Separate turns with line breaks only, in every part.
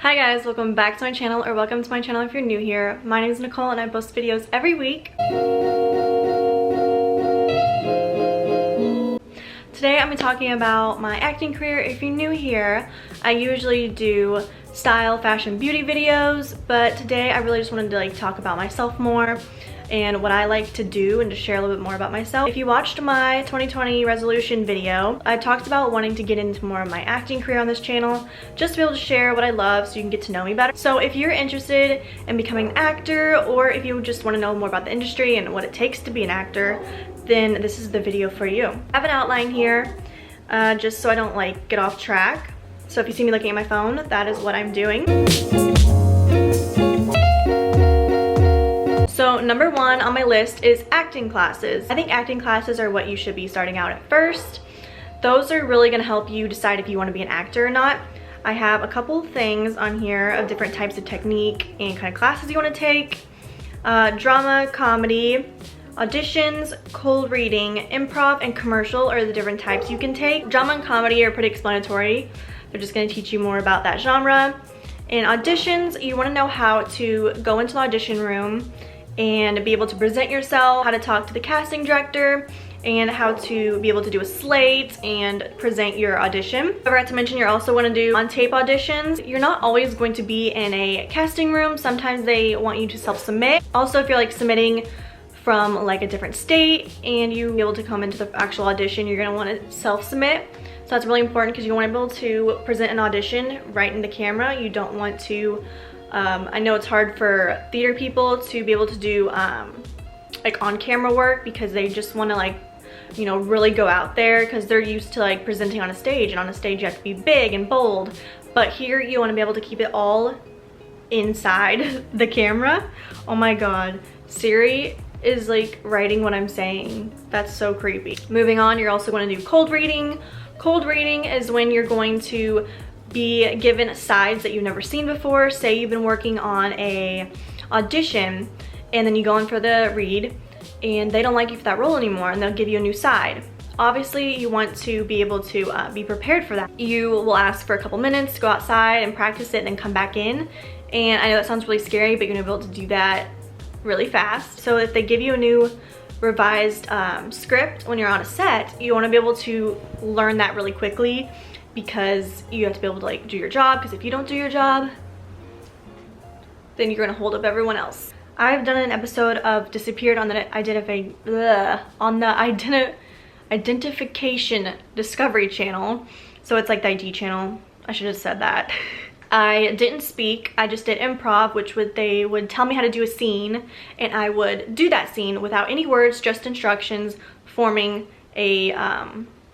Hi guys, welcome back to my channel, or welcome to my channel if you're new here. My name is Nicole and I post videos every week. Today I'm talking about my acting career. If you're new here, I usually do style, fashion, beauty videos, but today I really just wanted to talk about myself more and what I like to do and to share a little bit more about myself. If you watched my 2020 resolution video, I talked about wanting to get into more of my acting career on this channel, just to be able to share what I love so you can get to know me better. So if you're interested in becoming an actor, or if you just want to know more about the industry and what it takes to be an actor, then this is the video for you. I have an outline here, just so I don't get off track. So if you see me looking at my phone, that is what I'm doing. So number one on my list is acting classes. I think acting classes are what you should be starting out at first. Those are really gonna help you decide if you wanna be an actor or not. I have a couple things on here of different types of technique and kind of classes you wanna take. Drama, comedy, auditions, cold reading, improv, and commercial are the different types you can take. Drama and comedy are pretty explanatory. They're just gonna teach you more about that genre. In auditions, you wanna know how to go into the audition room and be able to present yourself, how to talk to the casting director, and how to be able to do a slate and present your audition. I forgot to mention you also want to do on-tape auditions. You're not always going to be in a casting room. Sometimes they want you to self-submit. Also, if you're submitting from a different state and you be able to come into the actual audition, you're going to want to self-submit. So that's really important because you want to be able to present an audition right in the camera. You don't want to I know it's hard for theater people to be able to do on-camera work because they just want to really go out there because they're used to presenting on a stage, and on a stage you have to be big and bold. But here you want to be able to keep it all inside the camera. Oh my god, Siri is writing what I'm saying. That's so creepy. Moving on, you're also going to do cold reading. Cold reading is when you're going to be given sides that you've never seen before. Say you've been working on a audition and then you go in for the read and they don't like you for that role anymore and they'll give you a new side. Obviously you want to be able to be prepared for that. You will ask for a couple minutes to go outside and practice it and then come back in. And I know that sounds really scary, but you're gonna be able to do that really fast. So if they give you a new revised script when you're on a set, you want to be able to learn that really quickly, because you have to be able to do your job, because if you don't do your job, then you're gonna hold up everyone else. I've done an episode of Disappeared on the Identification Discovery channel. So it's the ID channel. I should have said that. I didn't speak, I just did improv, which they would tell me how to do a scene, and I would do that scene without any words, just instructions, forming a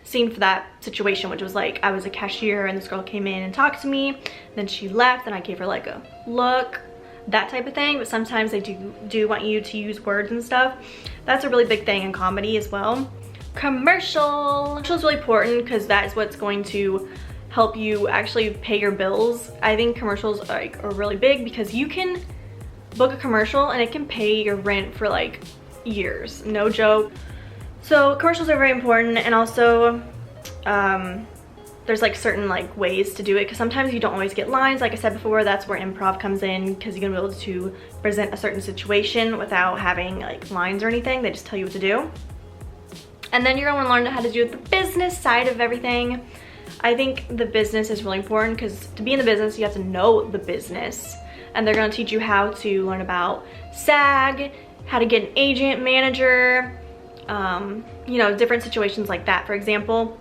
scene for that situation, which was I was a cashier and this girl came in and talked to me, then she left and I gave her a look, that type of thing. But sometimes they do want you to use words and stuff. That's a really big thing in comedy as well. Commercial is really important because that is what's going to help you actually pay your bills. I think commercials are really big because you can book a commercial and it can pay your rent for years, no joke. So commercials are very important, and also there's certain ways to do it, because sometimes you don't always get lines. Like I said before, that's where improv comes in, because you're gonna be able to present a certain situation without having lines or anything. They just tell you what to do. And then you're gonna learn how to do the business side of everything. I think the business is really important, because to be in the business you have to know the business, and they're gonna teach you how to learn about SAG, how to get an agent, manager, different situations like that. For example,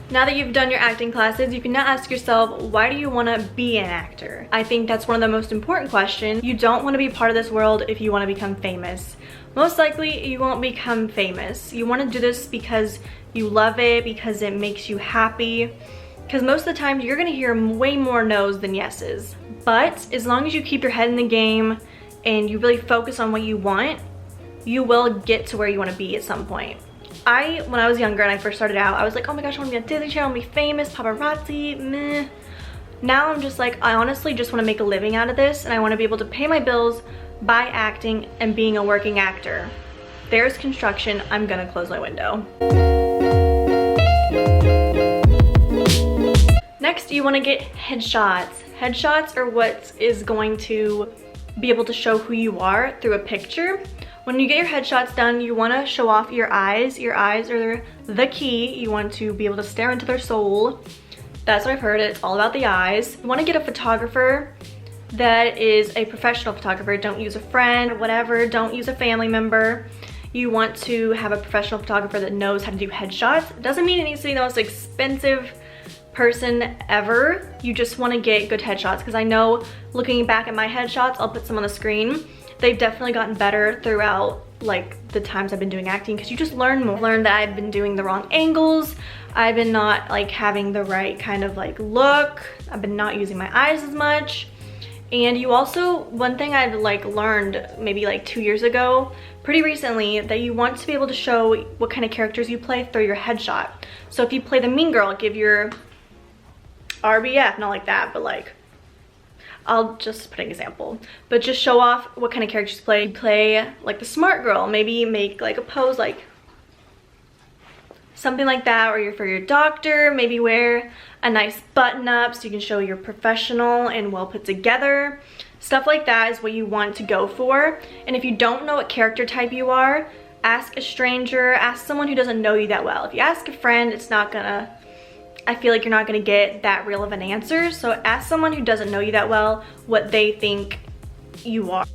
now that you've done your acting classes, you can now ask yourself, why do you want to be an actor? I think that's one of the most important questions. You don't want to be part of this world if you want to become famous. Most likely you won't become famous. You want to do this because you love it, because it makes you happy, because most of the time you're going to hear way more no's than yeses. But as long as you keep your head in the game and you really focus on what you want, you will get to where you want to be at some point. When I was younger and I first started out, I was oh my gosh, I want to be on Disney Channel, I want to be famous, paparazzi, meh. Now I'm just I honestly just want to make a living out of this, and I want to be able to pay my bills by acting and being a working actor. There's construction, I'm gonna close my window. Next, you want to get headshots. Headshots are what is going to be able to show who you are through a picture. When you get your headshots done, you want to show off your eyes. Your eyes are the key. You want to be able to stare into their soul. That's what I've heard. It's all about the eyes. You want to get a photographer that is a professional photographer. Don't use a friend or whatever. Don't use a family member. You want to have a professional photographer that knows how to do headshots. It doesn't mean it needs to be the most expensive person ever. You just want to get good headshots, because I know looking back at my headshots, I'll put some on the screen, they've definitely gotten better throughout like the times I've been doing acting, because you just learn more. Learn that I've been doing the wrong angles, I've been not like having the right kind of like look, I've been not using my eyes as much. And you also, one thing I've like learned maybe like 2 years ago, pretty recently, that you want to be able to show what kind of characters you play through your headshot. So if you play the mean girl, give your RBF, not like that, but like, I'll just put an example, but just show off what kind of characters you play. You play like the smart girl, maybe make like a pose like something like that. Or for your doctor, maybe wear a nice button up so you can show you're professional and well put together. Stuff like that is what you want to go for. And if you don't know what character type you are, ask a stranger, ask someone who doesn't know you that well. If you ask a friend, it's not gonna, I feel like you're not gonna get that real of an answer. So ask someone who doesn't know you that well what they think you are.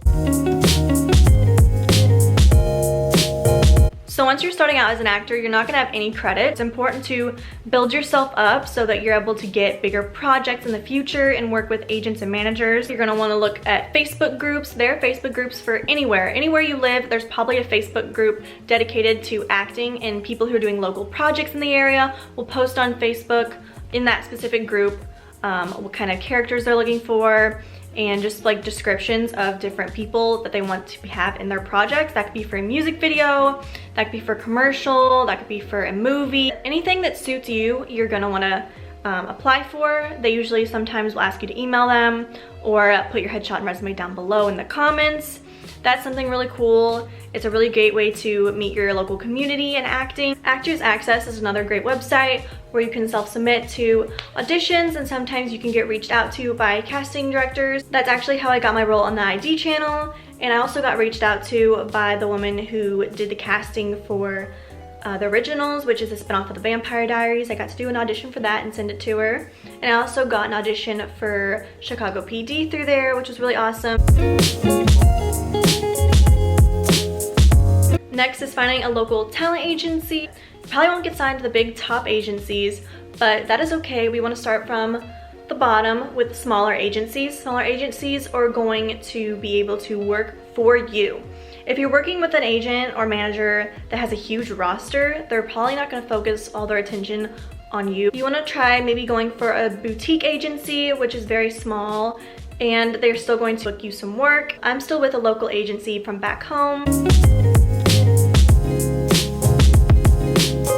So once you're starting out as an actor, you're not gonna have any credit. It's important to build yourself up so that you're able to get bigger projects in the future and work with agents and managers. You're gonna wanna look at Facebook groups. There are Facebook groups for anywhere. Anywhere you live, there's probably a Facebook group dedicated to acting, and people who are doing local projects in the area will post on Facebook in that specific group what kind of characters they're looking for, and just like descriptions of different people that they want to have in their projects. That could be for a music video, that could be for a commercial, that could be for a movie. Anything that suits you, you're gonna wanna apply for. They usually sometimes will ask you to email them or put your headshot and resume down below in the comments. That's something really cool. It's a really great way to meet your local community in acting. Actors Access is another great website where you can self-submit to auditions, and sometimes you can get reached out to by casting directors. That's actually how I got my role on the ID channel, and I also got reached out to by the woman who did the casting for The Originals, which is a spinoff of the Vampire Diaries. I got to do an audition for that and send it to her. And I also got an audition for Chicago PD through there, which was really awesome. Next is finding a local talent agency. You probably won't get signed to the big top agencies, but that is okay. We want to start from the bottom with smaller agencies. Smaller agencies are going to be able to work for you. If you're working with an agent or manager that has a huge roster, they're probably not going to focus all their attention on you. You want to try maybe going for a boutique agency, which is very small, and they're still going to book you some work. I'm still with a local agency from back home.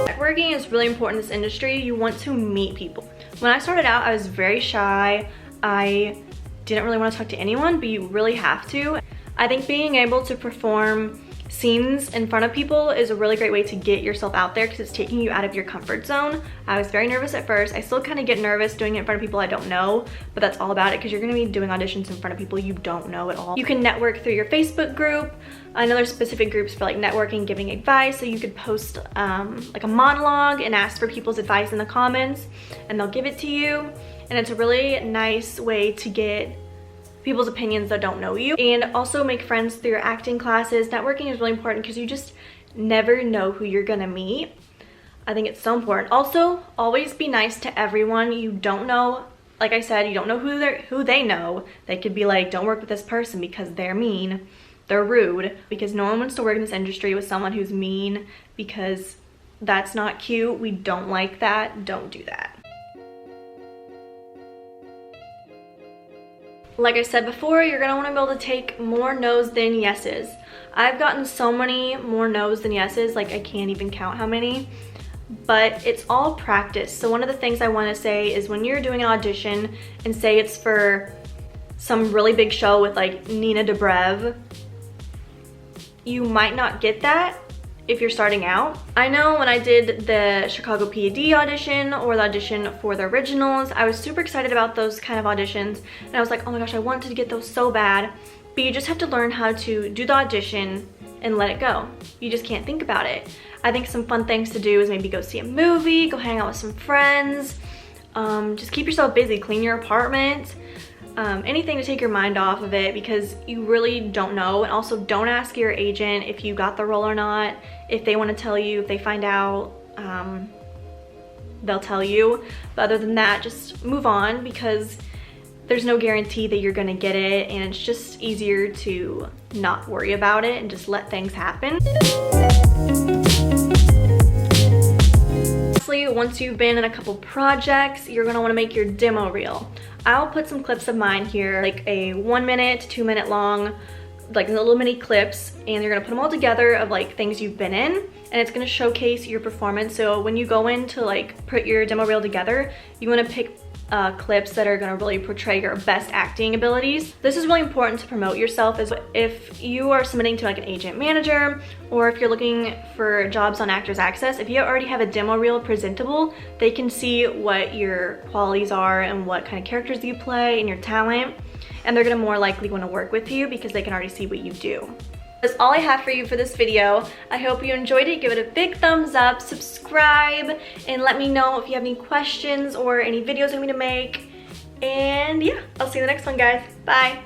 Networking is really important in this industry. You want to meet people. When I started out, I was very shy. I didn't really want to talk to anyone, but you really have to. I think being able to perform scenes in front of people is a really great way to get yourself out there, because it's taking you out of your comfort zone. I was very nervous at first. I still kind of get nervous doing it in front of people I don't know, but that's all about it, because you're going to be doing auditions in front of people you don't know at all. You can network through your Facebook group. I know there's specific groups for like networking, giving advice, so you could post like a monologue and ask for people's advice in the comments, and they'll give it to you. And it's a really nice way to get people's opinions that don't know you, and also make friends through your acting classes. Networking is really important because you just never know who you're gonna meet. I think it's so important. Also, always be nice to everyone. You don't know, like I said, you don't know who they know. They could be like, don't work with this person because they're mean, they're rude, because no one wants to work in this industry with someone who's mean, because that's not cute. We don't like that. Don't do that. Like I said before, you're gonna want to be able to take more no's than yeses. I've gotten so many more no's than yeses, like I can't even count how many, but it's all practice. So one of the things I want to say is, when you're doing an audition and say it's for some really big show with like Nina Dobrev, you might not get that if you're starting out. I know when I did the Chicago PAD audition or the audition for the originals, I was super excited about those kind of auditions, and I was like, oh my gosh, I wanted to get those so bad. But you just have to learn how to do the audition and let it go. You just can't think about it. I think some fun things to do is maybe go see a movie, go hang out with some friends, just keep yourself busy, clean your apartment, anything to take your mind off of it, because you really don't know. And also, don't ask your agent if you got the role or not. If they want to tell you, if they find out, they'll tell you. But other than that, just move on, because there's no guarantee that you're gonna get it, and it's just easier to not worry about it and just let things happen. Lastly, once you've been in a couple projects, you're gonna wanna make your demo reel. I'll put some clips of mine here, like a 1 minute to 2 minute long, like little mini clips, and you're gonna put them all together of like things you've been in, and it's gonna showcase your performance. So when you go in to like put your demo reel together, you wanna pick clips that are gonna really portray your best acting abilities. This is really important to promote yourself, as if you are submitting to like an agent manager, or if you're looking for jobs on Actors Access, if you already have a demo reel presentable, they can see what your qualities are and what kind of characters you play and your talent, and they're gonna more likely wanna work with you because they can already see what you do. That's all I have for you for this video. I hope you enjoyed it. Give it a big thumbs up, subscribe, and let me know if you have any questions or any videos you want me to make. And yeah, I'll see you in the next one, guys. Bye.